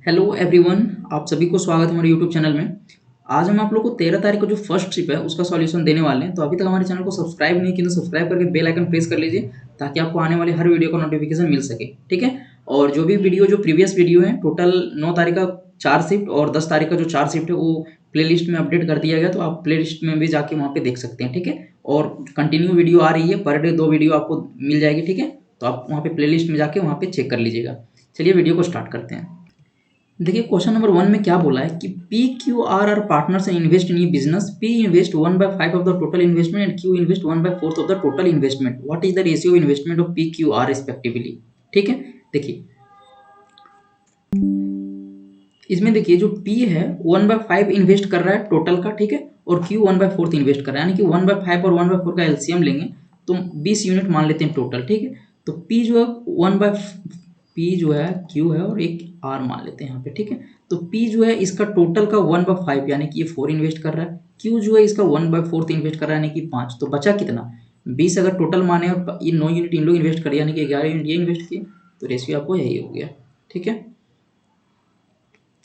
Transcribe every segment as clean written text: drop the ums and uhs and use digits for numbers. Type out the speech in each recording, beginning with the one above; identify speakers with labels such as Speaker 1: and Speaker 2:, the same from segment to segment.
Speaker 1: Hello everyone, आप सभी को स्वागत है हमारे यूट्यूब चैनल में। आज हम आप लोग को 13 तारीख को जो फर्स्ट ट्रिप है उसका सॉल्यूशन देने वाले हैं। तो अभी तक हमारे चैनल को सब्सक्राइब नहीं किया तो सब्सक्राइब करके बेल आइकन प्रेस कर लीजिए ताकि आपको आने वाले हर वीडियो का नोटिफिकेशन मिल सके। ठीक है। और जो भी वीडियो जो प्रीवियस वीडियो है, टोटल 9 तारीख का 4 शिफ्ट और 10 तारीख का जो 4 शिफ्ट है वो प्लेलिस्ट में अपडेट कर दिया गया, तो आप प्लेलिस्ट में भी जाके वहाँ पे देख सकते हैं। ठीक है। और कंटिन्यू वीडियो आ रही है, पर डे 2 वीडियो आपको मिल जाएगी। ठीक है। तो आप वहाँ पे प्लेलिस्ट में जाके वहाँ पे चेक कर लीजिएगा। चलिए वीडियो को स्टार्ट करते हैं। देखिए क्वेश्चन नंबर 1 में क्या बोला है कि P Q R partners and invest in business. P invest 1/5 of the total investment and Q invest 1/4 of the total investment. What is the ratio of investment of P Q R respectively. ठीक है। देखिए इसमें देखिए जो P है 1/5 invest कर रहा है टोटल का। ठीक है। और क्यू 1/4 इन्वेस्ट कर रहा है, यानी कि 1/5 और 1/4 का एलसीएम लेंगे तो 20 यूनिट मान लेते हैं टोटल। ठीक है। तो पी जो है 1/ पी जो है क्यू है और एक आर मान लेते हैं यहाँ पे। ठीक है। तो पी जो है इसका टोटल का 1/5 यानी कि ये 4 इन्वेस्ट कर रहा है। क्यू जो है इसका 1/4 इन्वेस्ट कर रहा है यानी कि 5। तो बचा कितना 20 अगर टोटल माने और ये 9 यूनिट इन लोग इन्वेस्ट कर यानी कि 11 यूनिट ये इन्वेस्ट किए, तो रेशियो आपको यही हो गया। ठीक है।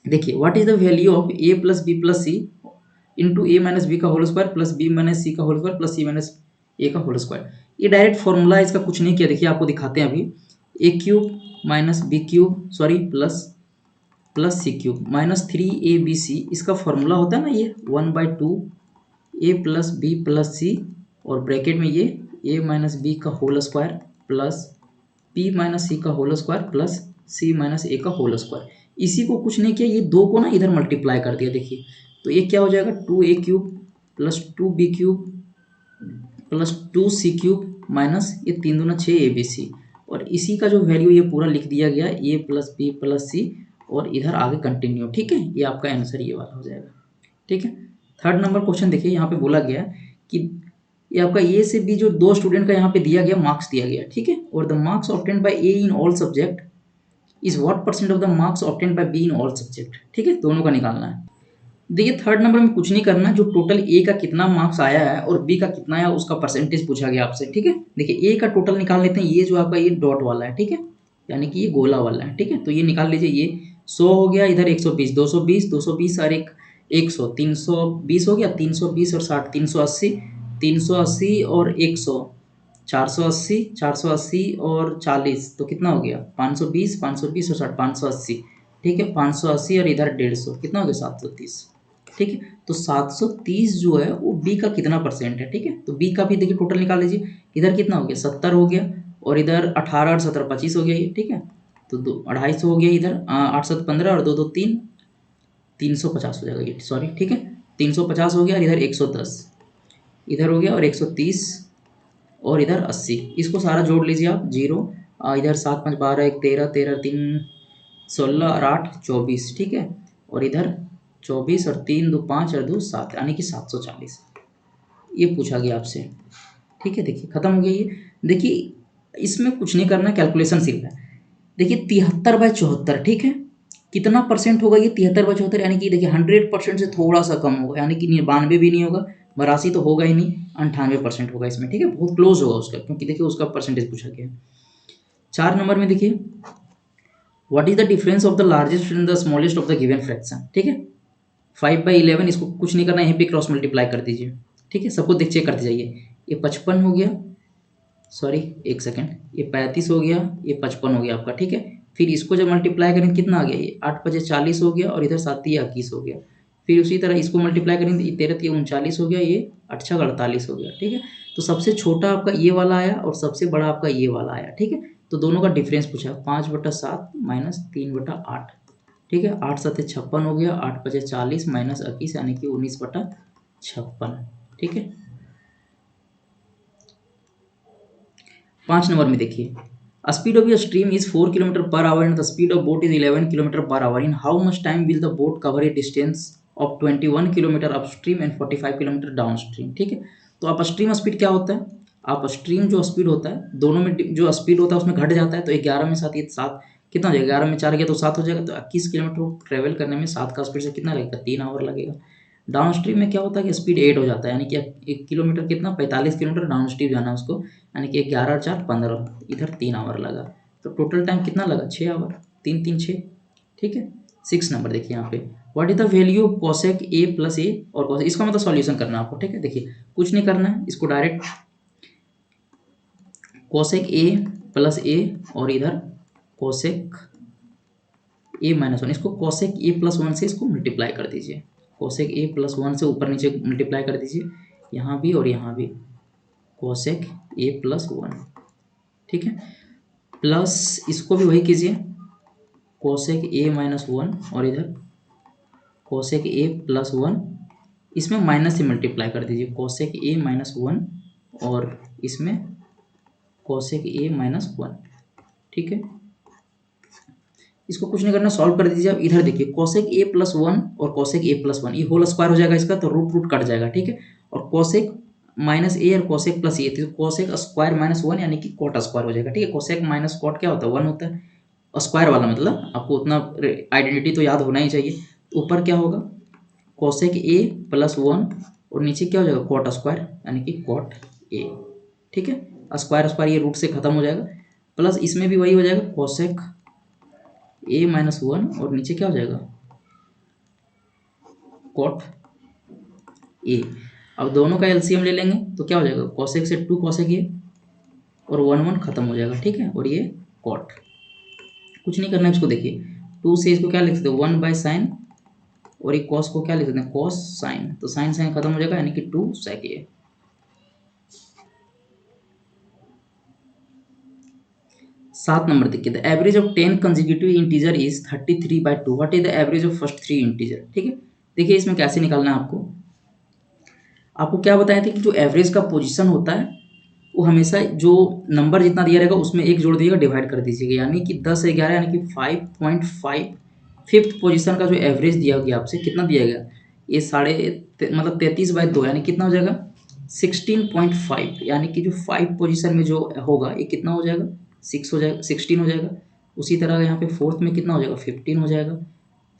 Speaker 1: देखिए what is the value of A plus B plus C into A minus B का whole square plus B minus C का whole square plus C minus A का होल स्क्वायर। ये डायरेक्ट फॉर्मूला है, इसका कुछ नहीं किया। देखिए आपको दिखाते हैं अभी। A cube minus B cube sorry plus plus C cube minus 3abc, इसका फॉर्मूला होता है ना ये 1/2 A plus B plus C और ब्रैकेट में ये ए माइनस बी का whole square plus P minus C का whole square plus C minus A का होल स्क्वायर। इसी को कुछ नहीं किया, ये दो को ना इधर मल्टीप्लाई कर दिया। देखिए तो ये क्या हो जाएगा 2a cube plus 2b cube plus 2c cube minus ये 3 दूना 6abc। और इसी का जो वैल्यू ये पूरा लिख दिया गया a plus B plus C और इधर आगे कंटिन्यू। ठीक है। ये आपका आंसर ये वाला हो जाएगा। ठीक है। थर्ड नंबर क्वेश्चन देखिए, यहाँ पे बोला गया कि ये आपका ए से बी जो दो स्टूडेंट का यहाँ पे दिया गया मार्क्स दिया गया। ठीक है। और the marks obtained by A in all subject is what percent of the marks obtained by be in all subject. ठीक है। दोनों का निकालना है। देखिए थर्ड नंबर में कुछ नहीं करना, जो टोटल ए का कितना मार्क्स आया है और बी का कितना आया उसका परसेंटेज पूछा गया आपसे। ठीक है। देखिए ए का टोटल निकाल लेते हैं, ये जो आपका ये डॉट वाला है। ठीक है। यानी कि ये गोला वाला है। ठीक है। तो ये निकाल लीजिए, ये 100 हो गया, इधर 120 220 और एक 100 320 हो गया, 320 और 60 380 380 और 100 480 480 और 40 तो कितना हो गया 520 520 और 60 580। ठीक है। 580 और इधर 150 कितना हो गया 730। ठीक है। तो 730 जो है वो बी का कितना परसेंट है। ठीक है। तो बी का भी देखिए टोटल निकाल लीजिए। इधर कितना हो गया 70 हो गया और इधर 18 और 17 25 हो गया ये। ठीक है। तो 250 हो गया इधर 8 7 15 और 2 2 3 350 हो जाएगा ये। सॉरी। ठीक है। 350 हो गया और इधर 110 इधर हो गया और 130 और इधर 80। इसको सारा जोड़ लीजिए आप जीरो। इधर 7 5 12 1 13 13 3 16 और 8 24। ठीक है। और इधर 24 और 3 2 5 और 2 7 यानी कि 740 ये पूछा गया आपसे। ठीक है। देखिए खत्म हो गया ये। देखिए इसमें कुछ नहीं करना, कैलकुलेशन सिर्फ है। देखिए 73/74। ठीक है। कितना परसेंट होगा ये 73/74 यानी कि देखिए 100% से थोड़ा सा कम होगा, यानी कि 92 भी नहीं होगा, 82 तो होगा ही नहीं, 98% होगा इसमें। ठीक है। बहुत क्लोज होगा उसका, क्योंकि देखिए उसका परसेंटेज पूछा गया है। 4 नंबर में देखिए what is the difference of the largest and the smallest of the given fraction. ठीक है। 5/11 इसको कुछ नहीं करना, यहीं पे क्रॉस मल्टीप्लाई कर दीजिए। ठीक है। सबको देख चेक करते जाइए। ये 55 हो गया, सॉरी एक सेकेंड, ये 35 हो गया, ये 55 हो गया आपका। ठीक है। फिर इसको जब मल्टीप्लाई करेंगे कितना आ गया, ये 8 5 40 हो गया और इधर 7 21 हो गया। फिर उसी तरह इसको मल्टीप्लाई करेंगे, ये 13 39 हो गया, ये 8 48 हो गया। ठीक है। तो सबसे छोटा आपका ये वाला आया और सबसे बड़ा आपका ये वाला आया। ठीक है। तो दोनों का डिफरेंस पूछा 5/7 माइनस 3/8। ठीक है। 8 7 56 हो गया, 8 5 40 माइनस 21 यानी कि 19/56। ठीक है। 5 नंबर में देखिए speed of your stream is 4 kilometre per hour and the speed of boat is 11 kilometre per hour. In how much time will the boat cover A distance of 21 kilometre up stream and 45 kilometre down stream. ठीक है। तो up stream speed क्या होता है, up stream जो speed होता है दोनों में जो स्पीड होता है उसमें घट जाता है। तो 11 में 7 ये 7 कितना हो जाएगा, 11 में 4 गया तो 7 हो जाएगा। तो 21 किलोमीटर ट्रेवल करने में 7 का स्पीड से कितना लगेगा 3 आवर लगेगा। डाउन स्ट्रीम में क्या होता है कि स्पीड 8 हो जाता है, यानी कि 1 किलोमीटर कितना 45 किलोमीटर डाउन स्ट्रीम जाना है उसको, यानी कि 11 और 4 15 इधर 3 आवर लगा। तो टोटल टाइम कितना लगा 6 आवर, 3 3 6। ठीक है। 6 नंबर देखिए यहाँ पे, what is the value of cosec A plus A और कोसेक, इसका मतलब सॉल्यूशन करना है आपको, ठीक है। देखिए कुछ नहीं करना है, इसको direct cosec A plus A और इधर कोसेक ए माइनस वन, इसको कोसेक ए प्लस वन से इसको मल्टीप्लाई कर दीजिए, कोसेक ए प्लस वन से ऊपर नीचे मल्टीप्लाई कर दीजिए, यहाँ भी और यहाँ भी कोसेक ए प्लस वन, ठीक है। प्लस इसको भी वही कीजिए, कोसेक ए माइनस वन और इधर कोसेक ए प्लस वन, इसमें माइनस से मल्टीप्लाई कर दीजिए, कोसेक ए माइनस वन और इसमें कोसेक ए माइनस वन, ठीक है। इसको कुछ नहीं करना, सॉल्व कर दीजिए। अब इधर देखिए कोसेक ए प्लस वन और कोसेक ए प्लस वन, ये होल स्क्वायर हो जाएगा इसका, तो रूट रूट कट जाएगा, ठीक है। और कोसेक माइनस ए और कोसेक प्लस ए, तो कोसेक स्क्वायर माइनस वन यानी कि कोट स्क्वायर हो जाएगा, ठीक है। कोसेक माइनस कोट क्या होता है, वन होता है, स्क्वायर वाला मतलब आपको उतना आइडेंटिटी तो याद होना ही चाहिए। ऊपर क्या होगा, कोसेक ए प्लस वन और नीचे क्या हो जाएगा, कोट स्क्वायर यानी कि कोट ए, ठीक है। स्क्वायर स्क्वायर ये रूट से खत्म हो जाएगा, प्लस इसमें भी वही हो जाएगा, कोसेक ए माइनस वन और नीचे क्या हो जाएगा, कोट ए। अब दोनों का एलसीएम ले लेंगे तो क्या हो जाएगा, कोसेक से 2 कोसेक ए और 1 1 खत्म हो जाएगा, ठीक है। और ये कोट, कुछ नहीं करना है इसको, देखिए 2 से इसको क्या लिख सकते हैं, 1 बाय साइन, और एक कॉस को क्या लिख सकते हैं, कॉस साइन, तो साइन साइन खत्म हो जाएगा यानी कि 2 सेक ए। 7 नंबर देखिए, the average of 10 consecutive integer is 33/2, what is the average of first 3 integer, ठीक है। देखिए इसमें कैसे निकालना है आपको, आपको क्या बताया था कि जो एवरेज का पोजीशन होता है वो हमेशा जो नंबर जितना दिया रहेगा उसमें एक जोड़ दीजिएगा, डिवाइड कर दीजिएगा, यानी कि 10 से 11 यानी कि 5.5, फिफ्थ पोजीशन का जो एवरेज दिया गया आपसे कितना दिया गया, ये मतलब 33/2 यानी कितना हो जाएगा 16.5, यानी कि जो 5 पोजीशन में जो होगा ये कितना हो जाएगा 6 हो जाएगा, 16 हो जाएगा। उसी तरह यहाँ पे फोर्थ में कितना हो जाएगा 15 हो जाएगा,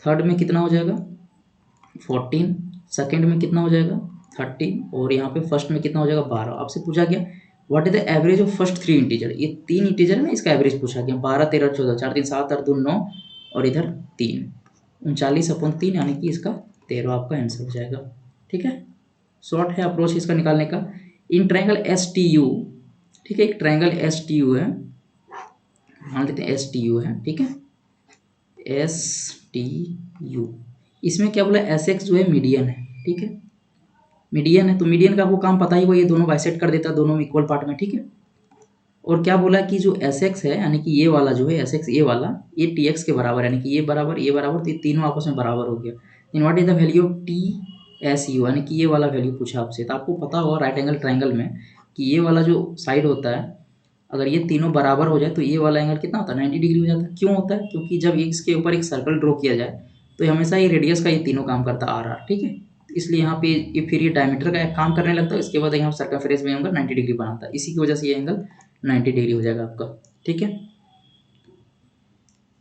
Speaker 1: थर्ड में कितना हो जाएगा 14, सेकेंड में कितना हो जाएगा 30 और यहाँ पे फर्स्ट में कितना हो जाएगा 12। आपसे पूछा गया what is the average of first 3 integer, ये 3 इंटीजर है ना, इसका एवरेज पूछा गया, 12 13 14, 4 3 7 8 2 9 और इधर 3, 39/3 यानी कि इसका 13 आपका आंसर हो जाएगा, ठीक है। शॉर्ट है अप्रोच इसका निकालने का। In triangle S T U, ठीक है, एक ट्रायंगल एस टी यू है, मान लेते हैं एस टी यू है, ठीक है, एस टी यू, इसमें क्या बोला एस एक्स जो है मीडियन है, ठीक है, मीडियन है, तो मीडियन का आपको काम पता ही हुआ, ये दोनों बाइसेक्ट कर देता है दोनों में इक्वल पार्ट में, ठीक है। और क्या बोला कि जो एस एक्स है यानी कि ये वाला जो है एस एक्स ये वाला, ये टी एक्स के बराबर यानी कि ये बराबर ये बराबर, तो ये तीनों आपस में बराबर हो गया। In what is the value of T S U, यानी कि ये वाला वैल्यू पूछा आपसे, तो आपको पता होगा राइट एंगल ट्राइंगल में कि ये वाला जो साइड होता है अगर ये तीनों बराबर हो जाए तो ये वाला एंगल कितना होता है 90 डिग्री हो जाता है। क्यों होता है, क्योंकि जब इसके ऊपर एक सर्कल ड्रॉ किया जाए तो हमेशा ये रेडियस का ये तीनों काम करता है आर, ठीक है। इसलिए यहाँ पे ये फिर ये डायमीटर का एक काम करने लगता है, इसके बाद यहाँ सर्कमफेरेंस में एंगल 90 डिग्री बनाता है, इसी की वजह से ये एंगल 90 डिग्री हो जाएगा आपका, ठीक है।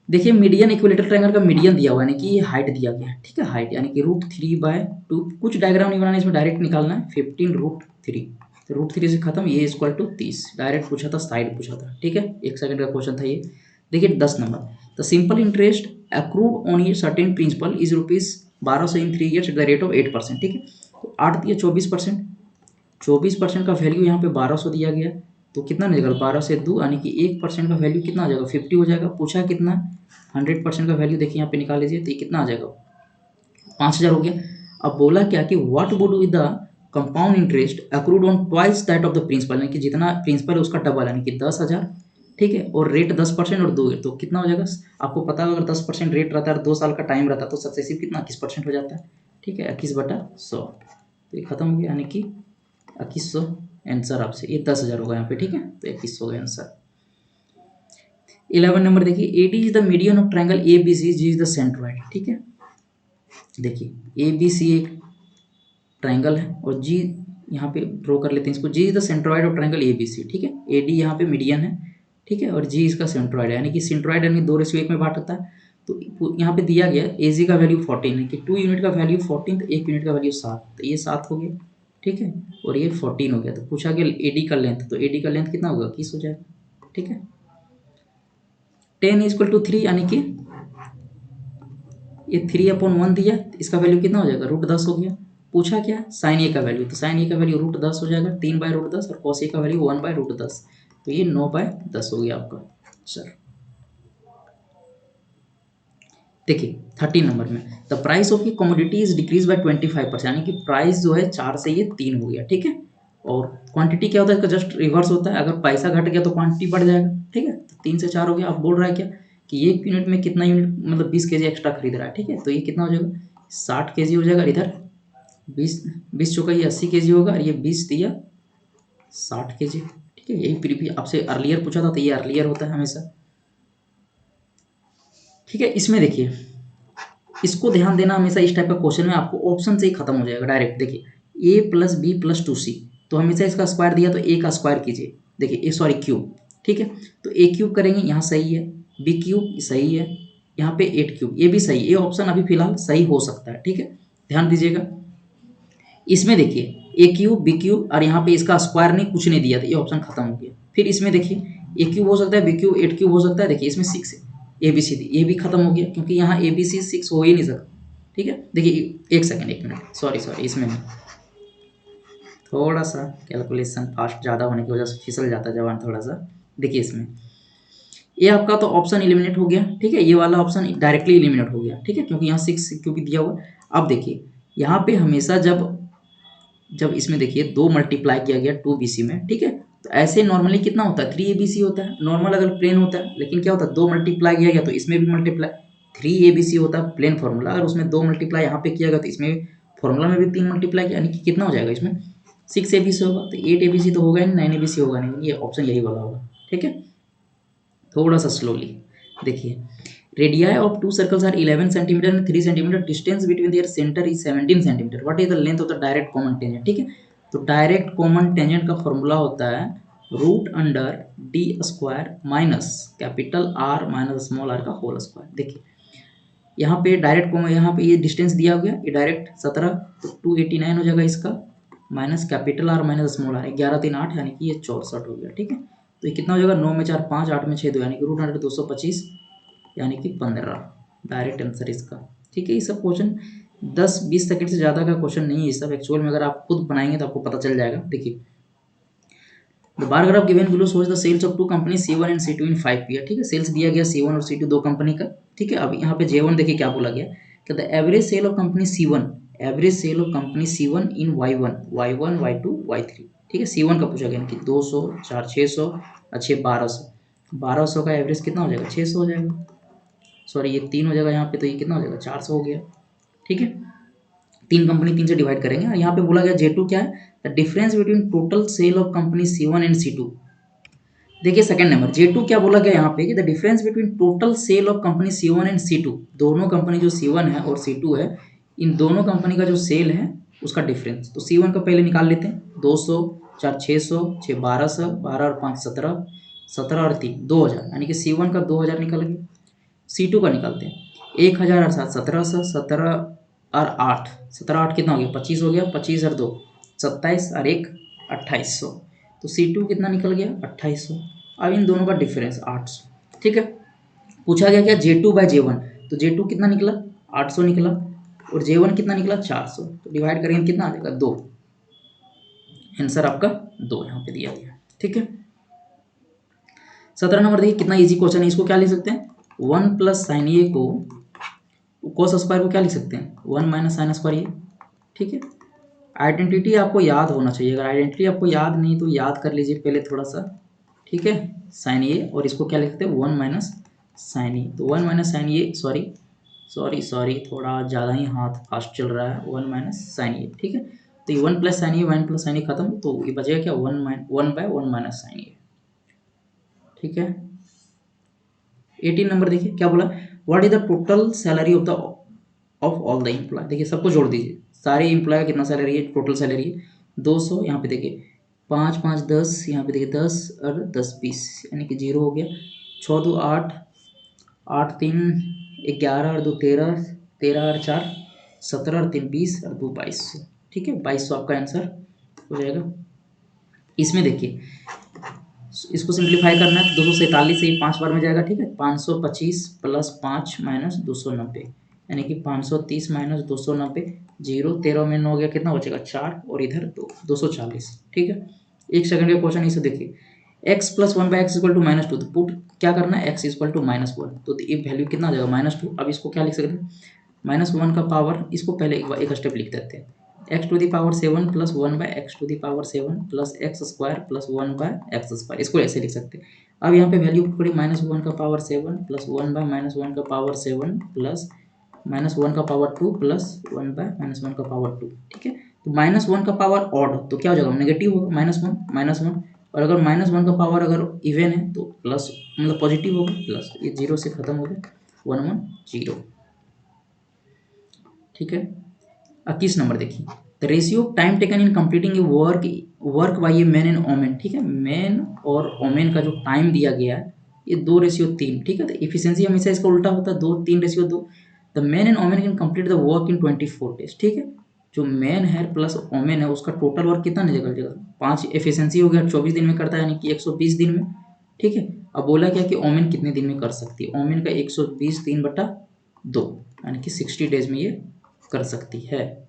Speaker 1: देखिए मीडियन इक्विलेटरल ट्रायंगल का मीडियन दिया हुआ है, यानी कि ये हाइट दिया गया है, ठीक है, हाइट यानी कि √3/2, कुछ डायग्राम नहीं बनाना, इसमें डायरेक्ट निकालना है 15√3, तो √3 से खत्म, ये इक्वल टू 30, डायरेक्ट पूछा था, साइड पूछा था, ठीक है, 1 सेकंड का क्वेश्चन था ये। देखिए 10 number, the simple interest accrued on a certain principal is ₹1200 in 3 years at the rate of 8%, ठीक है। तो 8 दिया 24%, 24% का वैल्यू यहाँ पे 1200 दिया गया, तो कितना निकल 12 से 2 यानी कि 1% का वैल्यू कितना आ जाएगा 50 हो जाएगा। पूछा कितना 100% का वैल्यू देखिए यहाँ पे निकाल लीजिए, तो ये कितना आ जाएगा 5000 हो गया। अब बोला क्या कि what would be the compound interest accrued on twice that of the principal, यानी कि जितना प्रिंसिपल है उसका डबल यानी कि 10,000, ठीक है, और रेट 10% और 2 तो कितना हो जाएगा, आपको पता है अगर 10% रेट रहता है 2 साल का टाइम रहता है तो सक्सेसिव कितना 21% हो जाता है, ठीक है, 21/100, तो ये खत्म हो गया यानी कि 2100 आंसर आपसे, ये 10,000 होगा यहाँ पे, ठीक है, तो 2100 का आंसर। 11 नंबर देखिए, AD is the median of triangle ABC, G is the centroid, ठीक है। देखिए ABC एक ट्रायंगल है और G यहाँ पे ड्रॉ कर लेते हैं इसको, G is the centroid of triangle ABC, ठीक है, AD यहाँ पे मीडियन है, ठीक है, और G इसका सेंट्रोइड है, यानी कि सेंट्रोइड यानी 2:1 में बांटता है। तो यहाँ पे दिया गया AG का वैल्यू 14 है कि 2 यूनिट का वैल्यू 14, तो 1 यूनिट का वैल्यू 7, तो ये 7 हो गया, ठीक है, और ये 14 हो गया। तो पूछा गया AD का लेंथ, तो AD का लेंथ कितना होगा 21 हो जाएगा, ठीक है। 10 = 3 यानी कि ये 3/1 दिया, इसका वैल्यू कितना हो जाएगा, √10 हो गया। पूछा क्या, साइन ए का वैल्यू, तो साइन ए का वैल्यू √10 हो जाएगा, 3/√10, और कॉस ए का वैल्यू 1/√10, तो ये 9/10 हो गया आपका सर। देखिए 13 नंबर में, the price of A commodity is decrease by 25%, यानी कि प्राइस जो है 4 से ये 3 हो गया, ठीक है। और क्वांटिटी क्या होता है, इसका जस्ट रिवर्स होता है, अगर पैसा घट गया तो क्वांटिटी बढ़ जाएगा, ठीक है। तो 3 से 4 हो गया। अब बोल रहा है क्या कि 1 यूनिट में कितना यूनिट, मतलब 20 केजी एक्स्ट्रा खरीद रहा है, ठीक है। तो ये कितना हो जाएगा, 60 केजी हो जाएगा। इधर 20 चौका ये 80 केजी होगा, और ये 20 दिया 60 केजी, ठीक है। यही प्रीवियस आपसे अर्लियर पूछा था, तो ये अर्लियर होता है हमेशा, ठीक है। इसमें देखिए, इसको ध्यान देना हमेशा, इस टाइप का क्वेश्चन में आपको ऑप्शन से ही खत्म हो जाएगा डायरेक्ट। देखिए a + b + 2c, तो हमेशा इसका स्क्वायर दिया तो a का स्क्वायर कीजिए, देखिए ए सॉरी क्यूब, ठीक है। तो a क्यूब करेंगे, यहाँ सही है, b क्यूब सही है, यहाँ पे 8 क्यूब, ये भी सही है, ये ऑप्शन अभी फिलहाल सही हो सकता है, ठीक है। ध्यान दीजिएगा, इसमें देखिए a क्यूब, b क्यूब, और यहाँ पे इसका स्क्वायर नहीं, कुछ नहीं दिया, तो ये ऑप्शन खत्म हो गया। फिर इसमें देखिए a क्यूब हो सकता है, b क्यूब 8 क्यूब हो सकता है, देखिए इसमें 6 है, ए बी सी डी, ये भी खत्म हो गया, क्योंकि यहाँ ए बी सी 6 हो ही नहीं सकता, ठीक है। देखिए एक सेकंड, 1 मिनट, सॉरी इसमें नहीं, थोड़ा सा कैलकुलेशन फास्ट ज़्यादा होने की वजह से फिसल जाता है जवान थोड़ा सा। देखिए इसमें ये आपका तो ऑप्शन इलिमिनेट हो गया, ठीक है, ये वाला ऑप्शन डायरेक्टली इलिमिनेट हो गया, ठीक है, क्योंकि यहाँ 6 क्योंकि दिया हुआ है। अब देखिए यहाँ पे हमेशा जब जब इसमें देखिए 2 मल्टीप्लाई किया गया 2bc में, ठीक है, तो ऐसे नॉर्मली कितना होता है, 3abc होता है नॉर्मल अगर प्लेन होता है, लेकिन क्या होता है 2 मल्टीप्लाई किया गया तो इसमें भी मल्टीप्लाई 3abc होता है प्लेन फॉर्मूला, अगर उसमें 2 मल्टीप्लाई यहाँ पे किया गया तो इसमें फॉर्मूला में भी 3 मल्टीप्लाई किया, यानी कि कितना हो जाएगा इसमें 6abc होगा, तो 8abc तो होगा नहीं, 9abc होगा नहीं, ये ऑप्शन यही वाला होगा, ठीक है। थोड़ा सा स्लोली देखिए, radii of 2 circles are 11 centimetre and 3 centimetre, distance between their centre is 17 centimetre, what is the length of the direct common tangent, ठीक है। तो डायरेक्ट कॉमन टेंजेंट का फॉर्मूला होता है √d² minus capital R minus small r का whole square. देखिए यहाँ पे डायरेक्ट कॉमन, यहाँ पे ये डिस्टेंस दिया गया, ये डायरेक्ट 17, तो 289 हो जाएगा इसका, minus capital R minus small r, 11 3 8, यानी कि ये 64 हो गया, ठीक है। तो ये कितना हो जाएगा, 9 में 4 5, 8 में 6 2, यानी कि √100 225, यानी कि 15, डायरेक्ट आंसर इसका, ठीक है। ये सब क्वेश्चन 10-20 सेकंड से ज़्यादा का क्वेश्चन नहीं है, ये सब एक्चुअल में अगर आप खुद बनाएंगे तो आपको पता चल जाएगा। देखिए the bar graph given below shows the sales of 2 company C1 and C2 in 5 year, ठीक है। सेल्स दिया गया C1 और C2 दो कंपनी का, ठीक है। अब यहाँ पे J1 देखिए क्या बोला गया कि the average sale of company C1, average sale of company C1 in Y1 Y2 Y3, ठीक है। C1 का पूछा गया कि 200 4 600 अच्छे 1200 का एवरेज कितना हो जाएगा, 600 हो जाएगा, सॉरी ये 3 हो जाएगा यहाँ पे, तो ये कितना हो जाएगा 400 हो गया, ठीक है। 3 कंपनी 3 से डिवाइड करेंगे, और यहाँ पे बोला गया J2 क्या है, the difference between total sale of company C1 and C2। देखिए सेकंड नंबर J2 क्या बोला गया यहाँ पे कि the difference between total sale of company C1 and C2, दोनों कंपनी जो C1 है और C2 है, इन दोनों कंपनी का जो सेल है उसका डिफरेंस। तो C1 का पहले निकाल लेते हैं, 200 4 600 6 1200, 12 और 5 17, 17 और 3 2000, यानी कि C1 का 2000 निकल गया। C2 का निकालते हैं, 1000 और 7 1700, 17 और 8 17 8 कितना हो गया 25 हो गया, 25 और 2 27 और 1 2800, तो C2 कितना निकल गया 2800। अब इन दोनों का डिफरेंस 800, ठीक है। पूछा गया क्या J2 बाय J1, तो J2 कितना निकला 800 निकला, और J1 कितना निकला 400, तो डिवाइड करेंगे कितना आ जाएगा 2, आंसर आपका 2 यहाँ पे दिया गया, ठीक है। 17 नंबर देखिए कितना इजी क्वेश्चन है, इसको क्या लिख सकते हैं 1 प्लस साइन ए को कोस स्क्वायर को क्या लिख सकते हैं 1 माइनस साइन स्क्वायर ए, ठीक है। आइडेंटिटी आपको याद होना चाहिए, अगर आइडेंटिटी आपको याद नहीं तो याद कर लीजिए पहले थोड़ा सा, ठीक है। साइन ए और इसको क्या लिखते हैं 1 माइनस साइन ए, तो 1 माइनस साइन ए, सॉरी थोड़ा ज़्यादा ही हाथ फास्ट चल रहा है, 1 माइनस साइन ए, ठीक है। तो ये 1 प्लस साइन ए 1 प्लस साइन ए खत्म, तो ये बचेगा क्या 1/1 माइनस साइन ए, ठीक है। 18 नंबर देखिए क्या बोला, what is the total salary of all the employee, देखिए सबको जोड़ दीजिए, सारे एम्प्लॉय का कितना सैलरी है, टोटल सैलरी है 200, यहाँ पे देखिए 5 5 10, यहाँ पे देखिए 10 और 10 20, यानी कि 0 हो गया, 6 2 8, 8 3 11 और 2 13, 13 और 4 17 और 3 20 और 2 2200, ठीक है। 2200 आपका आंसर हो जाएगा। इसमें देखिए इसको सिंप्लीफाई करना है, 247 से ही 5 बार में जाएगा, ठीक है। 525 प्लस 5 माइनस 290, यानी कि 530 माइनस 290, 0, 13 में 9 हो गया, कितना बचेगा 4, और इधर 240। ठीक है, 1 सेकंड का क्वेश्चन इसे देखिए। x plus 1/x equal to -2, तो पुट क्या करना है, x इक्वल टू -1, तो ये वैल्यू कितना आ जाएगा -2। अब इसको क्या लिख सकते हैं, -1 का पावर, इसको पहले एक स्टेप लिख देते हैं, x to the power 7 plus 1/x to the power 7 plus x square plus 1/x square, इसको ऐसे लिख सकते हैं। अब यहाँ पे वैल्यू पुट करें, -1 का पावर 7 प्लस 1/-1 का पावर 7 प्लस -1 का पावर 2 प्लस 1/-1 का पावर 2। ठीक है, तो -1 का पावर ऑड, तो क्या हो जाएगा, नेगेटिव होगा, -1, और अगर -1 का पावर अगर इवन है तो प्लस, मतलब पॉजिटिव होगा, प्लस, ये 0 से खत्म हो गया, 1 1 0। ठीक है, 21 नंबर देखिए, the ratio of time taken in completing a work by a man and woman. ठीक है, मैन और ओमेन का जो टाइम दिया गया है, ये 2:3। ठीक है, तो इफिशियंसी हमेशा इसका उल्टा होता है, 2:3:2। The man and woman can complete the work in 24 days. ठीक है, जो मैन है प्लस ओमेन है, उसका टोटल वर्क कितना निकल जाएगा, 5, एफिशिएंसी हो गया, 24 दिन में करता है, यानी कि 120 दिन में। ठीक है, अब बोला क्या कि ओमेन कितने दिन में कर सकती है, ओमेन का 120 3/2, यानी कि 60 डेज में ये कर सकती है।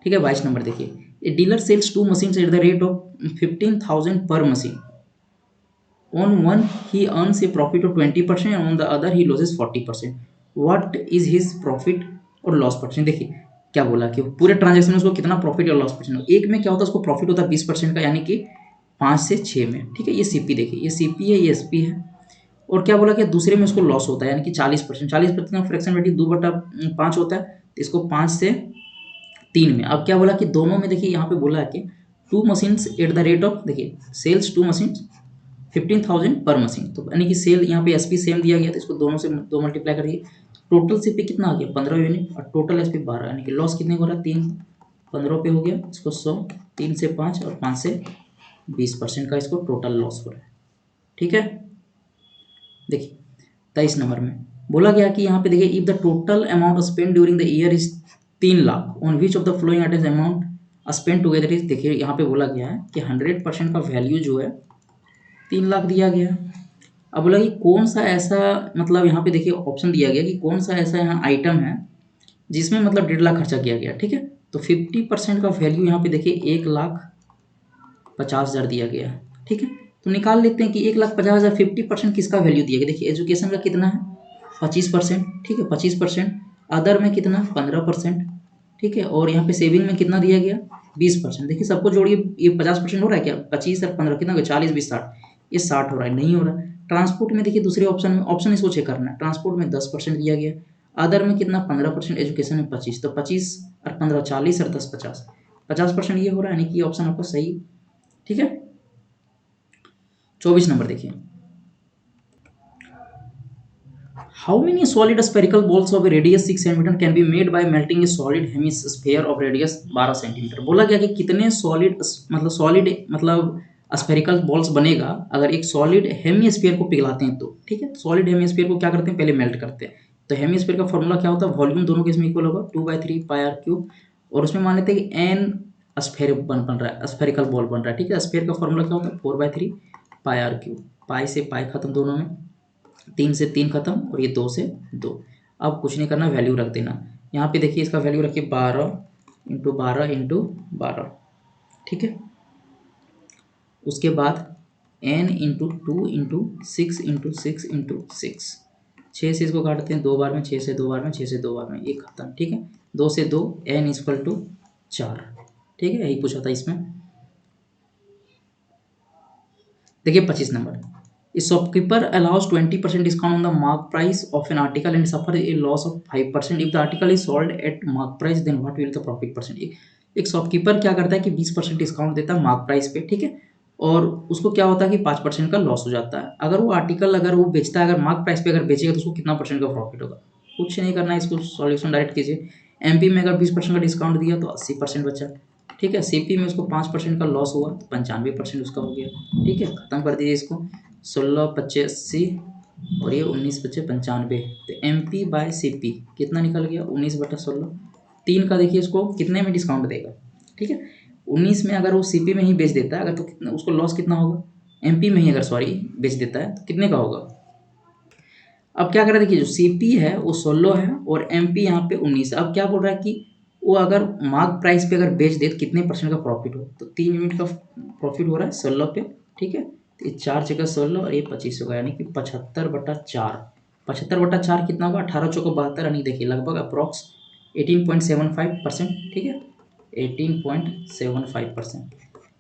Speaker 1: ठीक है, 22 नंबर देखिए, a dealer sells 2 machines at the rate of 15,000 per machine. On one he earns a profit of 20% and on the other he loses 40%. What is his profit और लॉस परसेंट। देखिए क्या बोला कि पूरे ट्रांजेक्शन में उसको कितना प्रॉफिट या लॉस परसेंट, एक में क्या होता है उसको प्रॉफिट होता है 20% का, यानी कि 5 से 6 में। ठीक है, ये सीपी देखिए, ये सीपी है, ये एसपी है। और क्या बोला कि दूसरे में उसको लॉस होता है, यानी कि 40%, 40% का फ्रैक्शन वैल्यू 2/5 होता है, तो इसको 5 से 3 में। अब क्या बोला कि दोनों में, देखिए यहाँ पे बोला है कि 2 machines at the rate of, देखिए सेल्स 2 मशीन्स 15,000 पर मशीन, तो यानी कि सेल यहाँ पे एसपी सेम दिया गया, तो इसको दोनों से 2 मल्टीप्लाई करिए, टोटल सीपी कितना आ गया 15 यूनिट, और टोटल एसपी 12, यानी कि लॉस कितने को हो रहा है 3, 15 पे हो गया, इसको 100, 3 से 5 और 5 से 20% का इसको टोटल लॉस हो रहा है। ठीक है, देखिए 23 नंबर में बोला गया कि यहाँ पे देखिए, if the total amount spend during the year is 3 lakh, on which of the following items amount spend together is, देखिए यहाँ पे बोला गया है कि 100% का वैल्यू जो है 3 लाख दिया गया। अब बोला कि कौन सा ऐसा, मतलब यहाँ पे देखिए ऑप्शन दिया गया कि कौन सा ऐसा यहाँ आइटम है जिसमें मतलब 1.5 लाख खर्चा किया गया। ठीक है, तो 50% का वैल्यू यहाँ पे देखिए 1,50,000 दिया गया। ठीक है, तो निकाल लेते हैं कि 1,50,000 50% किसका वैल्यू दिया गया। देखिए एजुकेशन का कितना है 25%। ठीक है, 25%, अदर में कितना 15%। ठीक है, और यहाँ पे सेविंग में कितना दिया गया 20%। देखिए सबको जोड़िए, ये 50% हो रहा है क्या, 25 और 15 कितना हो गया 40 20 60, ये 60 हो रहा है, नहीं हो रहा है। ट्रांसपोर्ट में देखिए दूसरे ऑप्शन में, ऑप्शन इसको चेक करना है, ट्रांसपोर्ट में 10% दिया गया, अदर में कितना 15%, एजुकेशन में 25, तो 25 और 15 40 और 10 50, 50% ये हो रहा है, यानी कि ऑप्शन आपका सही। ठीक है, 24 नंबर देखिए, How many solid spherical balls of a radius 6 cm can be made by melting a solid hemisphere of radius 12 cm। बोला गया कि कितने सॉलिड, मतलब सॉलिड मतलब स्फेरिकल बॉल्स बनेगा अगर एक सॉलिड हेमिस्फीयर को पिघलाते हैं तो। ठीक है, सॉलिड हेमिस्फीयर को क्या करते हैं, पहले मेल्ट करते हैं। तो हेमिस्फीयर का फॉर्मूला क्या होता है, वॉल्यूम दोनों के इसमें इक्वल होगा 2/3 पाई आर क्यूब, और उसमें मान लेते हैं कि एन स्फेयर बन रहा है, स्फेरिकल बॉल बन रहा है। ठीक है, स्फेयर का फॉर्मूला क्या होता है 4/3 पाई आर क्यूब, पाई से पाई खत्म दोनों में, 3 से 3 खत्म, और ये 2 से 2। अब कुछ नहीं करना, वैल्यू रख देना। यहाँ पे देखिए इसका वैल्यू रखिए 12 × 12 × 12। ठीक है, उसके बाद n × 2 × 6 × 6 × 6, 6 से इसको काटते हैं 2 बार में, 6 से 2 बार में, 6 से 2 बार में, ये खत्म। ठीक है, 2 से 2 n = 4। ठीक है, यही पूछा था इसमें। देखिए 25 number, A shopkeeper allows 20% discount on the mark price of an article and suffer a loss of 5%. If the article is sold at mark price, then what will the profit percent? एक shopkeeper क्या करता है कि 20% discount देता है mark price पे। ठीक है, और उसको क्या होता है कि 5% का लॉस हो जाता है। अगर वो आर्टिकल अगर वो बेचता है, अगर मार्क प्राइस पे अगर बेचेगा तो उसको कितना परसेंट का प्रॉफिट होगा, कुछ नहीं करना है, इसको सॉल्यूशन डायरेक्ट कीजिए। एमपी में अगर 20% का डिस्काउंट दिया तो 80% बचा। ठीक है, सीपी में उसको 5% का लॉस हुआ तो 95% उसका हो गया। ठीक है, खत्म कर दीजिए इसको, 16 25 80 और ये 19 25 95, तो M P by C P कितना निकल गया 19/16। 3 का देखिए इसको कितने में डिस्काउंट देगा। ठीक है, 19 में अगर वो सी पी में ही बेच देता है अगर, तो कितना उसको लॉस कितना होगा, एम पी में ही अगर सॉरी बेच देता है तो कितने का होगा। अब क्या कर रहा है देखिए, जो सीपी है वो 16 है और एमपी यहाँ पे 19 है। अब क्या बोल रहा है कि वो अगर मार्क प्राइस पे अगर बेच दे तो कितने परसेंट का प्रॉफिट हो, तो 3 यूनिट का प्रॉफिट हो रहा है 16 पे, ठीक है। तो ये 4 जगह 16 और ये 25 होगा, यानी कि 75/4। 75/4 कितना होगा, 18 चौको 72, यानी देखिए लगभग अप्रॉक्स 18.75%, ठीक है, 18.75%।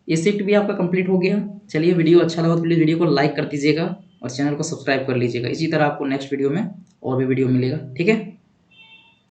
Speaker 1: ये शिफ्ट भी आपका कंप्लीट हो गया। चलिए, वीडियो अच्छा लगा तो प्लीज़ वीडियो को लाइक कर दीजिएगा और चैनल को सब्सक्राइब कर लीजिएगा। इसी तरह आपको नेक्स्ट वीडियो में और भी वीडियो मिलेगा, ठीक है।